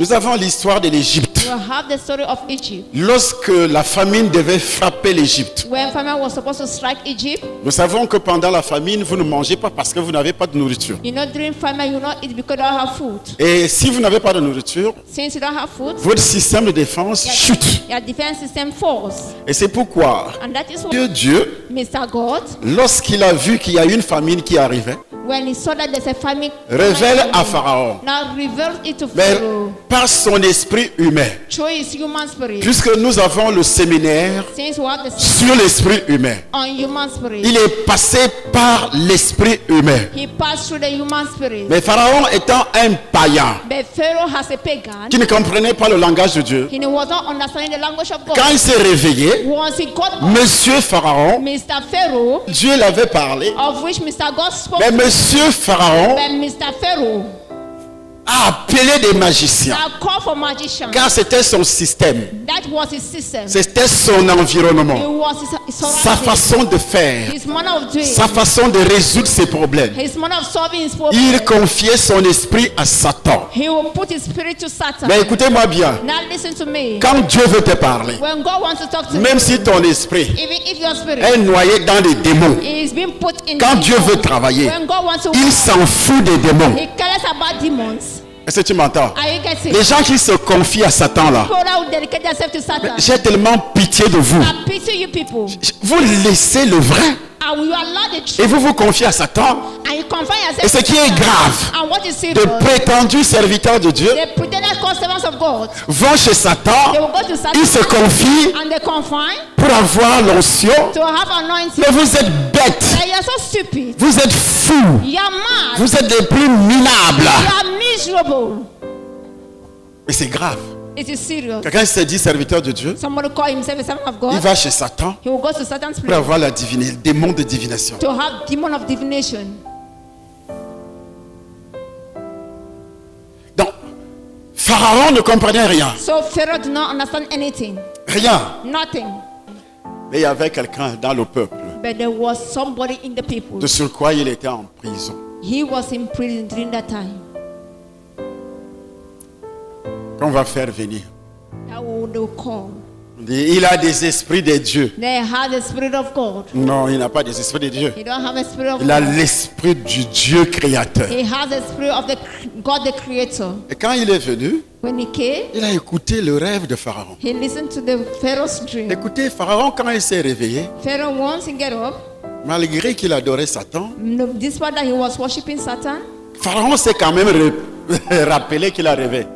Nous avons l'histoire de l'Égypte. We have the story of Egypt. Lorsque la famine devait frapper l'Égypte. When famine was supposed to strike Egypt. Nous savons que pendant la famine, vous ne mangez pas parce que vous n'avez pas de nourriture. You know, during famine, you not eat because you don't have food. Et si vous n'avez pas de nourriture, Since you don't have food, votre système de défense chute. your defense system falls. Et c'est pourquoi And that is why Dieu, Mr. God, lorsqu'il a vu qu'il y a une famine qui arrivait, when he saw that there's a famine, révèle à Pharaon, now revealed it to mais Pharaoh par son esprit humain, through his human spirit. puisque nous avons le séminaire Since we have the sur l'esprit humain, on human spirit, il est passé par l'esprit humain. he passed through the human spirit. Mais Pharaon étant un païen But Pharaoh has a pagan. qui ne comprenait pas le langage de Dieu, He was not understanding the language of God. quand il s'est réveillé, Once he got Monsieur Pharaon, Mr. Pharaoh, Dieu l'avait parlé, of which Mr. God spoke, mais Monsieur Pharaon but Mr. Pharaoh a appelé des magiciens, now called for magicians. car c'était son système, That was his system. c'était son It environnement, was his sa surroundings, façon de faire, his manner of doing, sa façon de résoudre ses problèmes. his manner of solving his problems. Il confiait son esprit à Satan. He will put his spirit to Satan. Mais écoutez-moi bien, Now listen to me. quand Dieu veut te parler, When God wants to talk to même you, si ton esprit even if your spirit est noyé dans les démons, is being put in quand the Dieu veut demons, travailler, when God wants to il work, s'en fout des démons. he cares about demons. Est-ce que tu m'entends? Are you getting? Les gens qui se confient à Satan là, People that will dedicate themselves to Satan. j'ai tellement pitié de vous. I pity you people. Vous laissez le vrai And you allow the et truth. vous vous confiez à Satan. And you confine yourself Et ce to qui est Satan. grave, And what is de serious? prétendus serviteurs de Dieu The pretended servants of God. vont chez They Satan, will go to Satan. ils se confient And they confine pour avoir l'onction. to have anointing. Mais vous êtes bêtes, And you're so stupid. vous êtes fous, You're mad. vous êtes des plus minables. You're miserable. Et c'est grave. It is serious. Quelqu'un se dit serviteur de Dieu, Somebody call himself a servant of il God. va chez Satan He will go to Satan's pour place avoir la divination, le démon de divination. to have demon of divination. Donc, Pharaon ne comprenait rien. So Pharaoh did not understand anything. Rien. Nothing. Mais il y avait quelqu'un dans le peuple. But there was somebody in the people. De sur quoi il était en prison. He was in prison during that time. Qu'on va faire venir. That would they call. On dit, il a des esprits de Dieu. They have the spirit of God. Non, il n'a pas des esprits de Dieu. He don't have a spirit of Il a God. l'esprit du Dieu créateur. He has the spirit of the God, the Creator. Et quand il est venu, When he came, il a écouté le rêve de Pharaon. he listened to the Pharaoh's dream. Écoutez, Pharaon, quand il s'est réveillé, Pharaoh once he get up, malgré qu'il adorait Satan, despite that he was worshiping Satan, Pharaon s'est quand même rappelé qu'il a rêvé.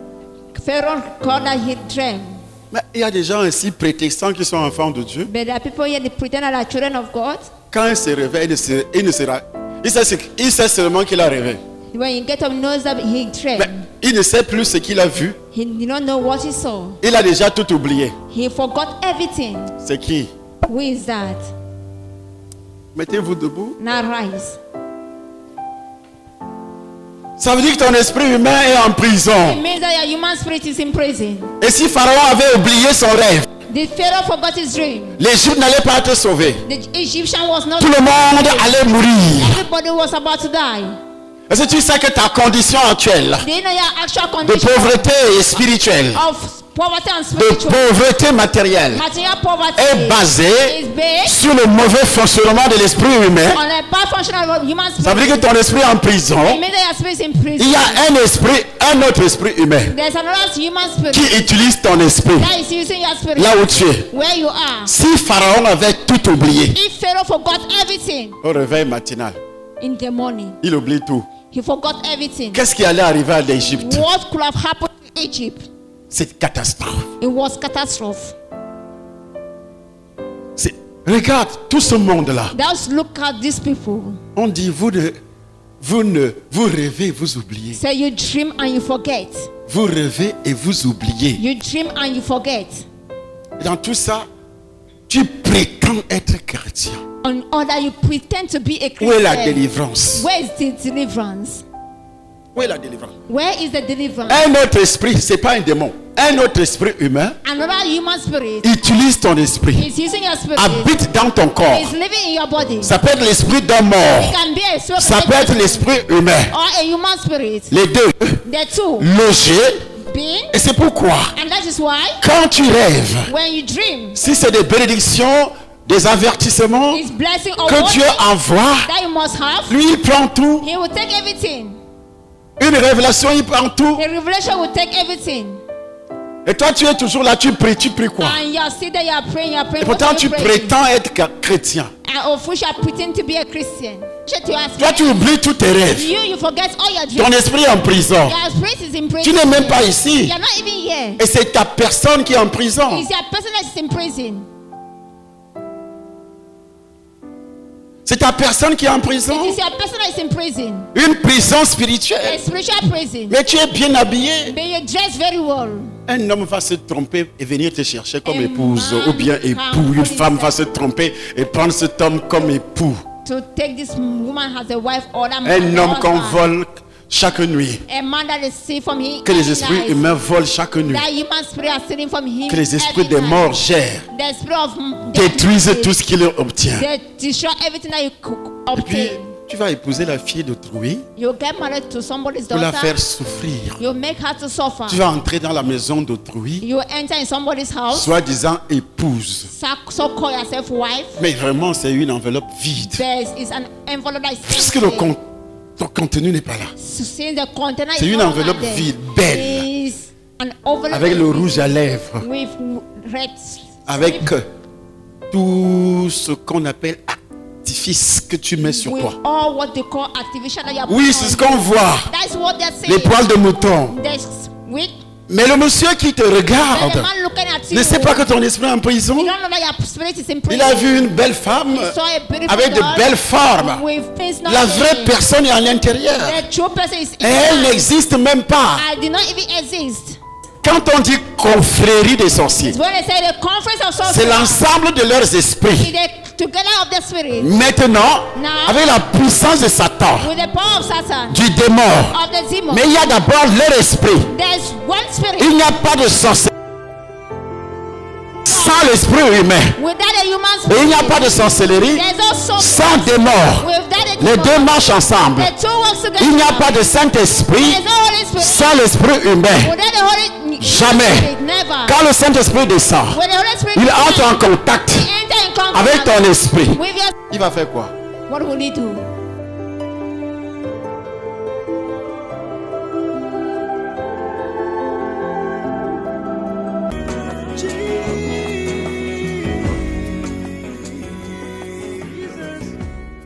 Pharaoh called that he dreamed. Mais il y a des gens ici prétextants qui sont enfants de Dieu. But there are people here that pretend that they are children of God. Quand il se réveille, il sait seulement qu'il a rêvé. When he get up, he knows that he Mais dreamed. il ne sait plus ce qu'il a vu. He did not know what he saw. Il a déjà tout oublié. He forgot everything. C'est qui? Who is that? Mettez-vous debout. Now rise. Ça veut dire que ton esprit humain est en prison. It means that your human spirit is in prison. Et si Pharaon avait oublié son rêve, The Pharaoh forgot his dream. l'Égypte n'allait pas être sauvée. The Egyptian was not. Tout le monde allait mourir. Everybody was about to die. Est-ce que tu sais que ta condition actuelle Do you know your actual de condition pauvreté spirituelle, of poverty and de spiritual? pauvreté matérielle, Material poverty est basée is based sur le mauvais fonctionnement de l'esprit humain? on a bad function of human Ça veut dire spirit. que ton esprit est en prison. It means that your spirit is in prison. Il y a un autre esprit humain There's another human spirit qui utilise ton esprit that is using your spirit là où tu es. where you are. Si Pharaon avait tout oublié If Pharaoh forgot everything au réveil matinal, in the morning, il oublie tout. he forgot everything. Qu'est-ce qui allait arriver à l'Égypte? What could have happened to Egypt? Cette catastrophe. It was catastrophe. Regarde tout ce monde-là. Just look at these people. On dit vous rêvez, vous oubliez. Say you dream and you forget. Vous rêvez et vous oubliez. You dream and you forget. Et dans tout ça, tu prétends être chrétien. On order you pretend to be a Où est la Christian. délivrance? Where is the deliverance? Où est la délivrance? Where is the deliverance? Un autre esprit, c'est pas un démon. Un autre esprit humain Another human spirit utilise ton esprit, is using your spirit. habite dans ton corps. Is living in your body. Ça peut être l'esprit d'un mort, It can be a spirit ça peut être l'esprit humain. or a human spirit. Les deux The two logés. being, Et c'est pourquoi, and that is why quand tu rêves, when you dream, si c'est des bénédictions, des avertissements His blessing or que Dieu warning envoie, that you must have, lui il prend tout. He will take everything. Une révélation, il prend tout. The revelation will take everything. Et toi, tu es toujours là, tu pries quoi? And you are sitting there, you are praying, you are praying. Et pourtant, What are tu you praying? prétends être chrétien. And of which you are pretending to be a Christian. Shut your ass. Toi, tu oublies tous tes rêves. You forget all your Ton dreams. esprit est en prison. Your spirit is in prison. Tu n'es même pas ici. You are not even here. Et c'est ta personne qui est en prison. It's your person that is in prison. C'est ta personne qui est en prison. It is your person that is in prison. Une prison A spirituelle. spiritual prison. Mais tu es bien habillé. But you dress very well. Un homme va se tromper et venir te chercher comme A épouse man ou bien époux. can Une put femme va himself- se tromper et prendre cet homme comme époux. To take this woman as a wife or that man Un as a homme qu'on husband. vole chaque nuit. A man that is stealing from him. Que les every esprits night. humains volent chaque nuit. That human spirit are stealing from him. Que les esprits every des night. morts gèrent. The spirit of Détruisent tout ce qu'il obtient. They destroy everything that you Et puis, obtain. tu vas épouser la fille d'autrui You get married to somebody's pour la daughter. faire souffrir. You make her to suffer. Tu vas entrer dans la maison d'autrui, You enter in somebody's house. soi-disant épouse. So call yourself wife. Mais vraiment, c'est une enveloppe vide. There is an envelope that is Puisque empty. ton contenu n'est pas là. Since the container C'est is une no enveloppe longer there, vide, belle. is an envelope Avec le rouge à lèvres. with red Avec tout ce qu'on appelle artifice que tu mets sur with toi. all what they call activation that you have Oui, put c'est on ce qu'on you. voit. That's what they're saying. Les poils de mouton. There's with Mais le monsieur qui te the regarde man looking at you. ne sait pas que ton esprit est en prison. You don't know that your spirit is in prison. Il a vu une belle femme He saw a beautiful avec de girl belles formes. with things not La vraie there. personne est à l'intérieur. The true person is Et elle inside. n'existe même pas. I did not even exist. Quand on dit confrérie des sorciers, When they say the conference of c'est sorcery, l'ensemble de leurs esprits. the together of the spirit Maintenant, Now, avec la puissance de Satan, with the power of Satan, du démon, of the demon. mais il y a d'abord leur esprit. There's one spirit Il n'y a pas de sorcellerie sans l'esprit humain. without a human Et spirit. il n'y a pas de sorcellerie There's also sans démon. without a Les demon. deux marchent ensemble. The two works together. Il n'y a pas de Saint-Esprit There's no Holy Spirit sans l'esprit humain. without the Holy Jamais. Spirit. Never. Quand le Saint-Esprit descend, When the Holy Spirit il comes, entre en contact enter in contact avec ton esprit. with your. Il va faire quoi? What will he do?